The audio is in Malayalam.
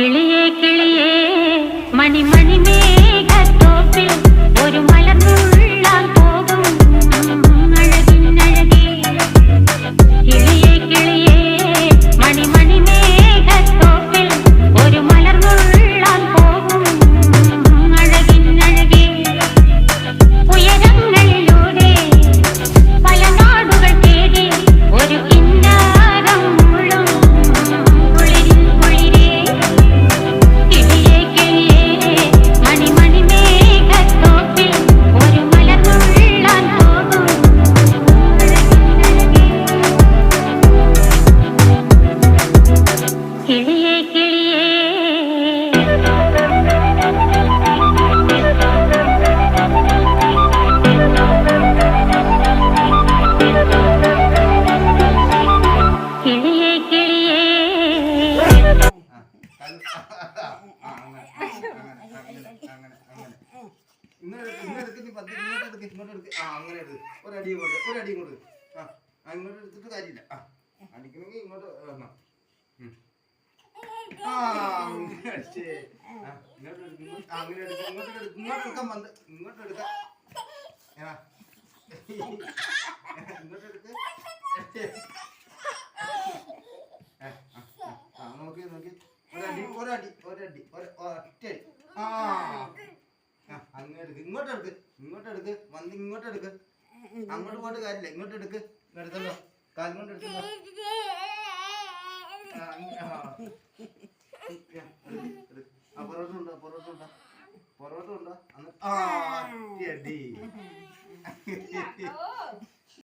കിളിയേ കിളിയേ മണിമണി മേഘത്തോപ്പിൽ ഒരു മലർന്നുള്ളാൻ പോകും അഴകിനഴകേ. കിളിയേ കിളിയേ മണിമണി മേഘത്തോപ്പിൽ ഒരു മലർന്നുള്ളാൻ പോകും അഴകിനഴകേ. ഉയരങ്ങളിലൂടെ പല നാടുകൾ തേടി ഒരു കിന്നാരം മുള്ളും കുളിരിൻ കുളിരേ. കിളിയേ കിളിയേ മണിമണി മേഘത്തോപ്പിൽ ഒരു മലർന്നുള്ളാൻ പോകും അഴകിനഴകേ. കിളിയേ കിളിയേ കിളിയേ കിളിയേ ഒരടി കൊണ്ട് ഇങ്ങോട്ട് എടുത്തിട്ട് കാര്യമില്ല. അടിക്കണമെങ്കിൽ ഇങ്ങോട്ട് വരണം. ഇങ്ങോട്ട് എടുക്കാൻ വന്ന് ഇങ്ങോട്ട് എടുക്കാം. ഇങ്ങോട്ട് എടുക്ക്. നോക്കി നോക്കി ഒരടി ഒരടി ഒരടി ഒറ്റടി. അങ്ങനെ എടുക്ക്. ഇങ്ങോട്ട് എടുക്ക്. ഇങ്ങോട്ട് എടുക്ക്. വന്ന് ഇങ്ങോട്ട് എടുക്ക്. അങ്ങോട്ട് പോയിട്ട് കാര്യമില്ല. ഇങ്ങോട്ട് എടുക്ക്. എടുത്തല്ലോ. കാൽ കൊണ്ട് എടുത്തല്ലോ.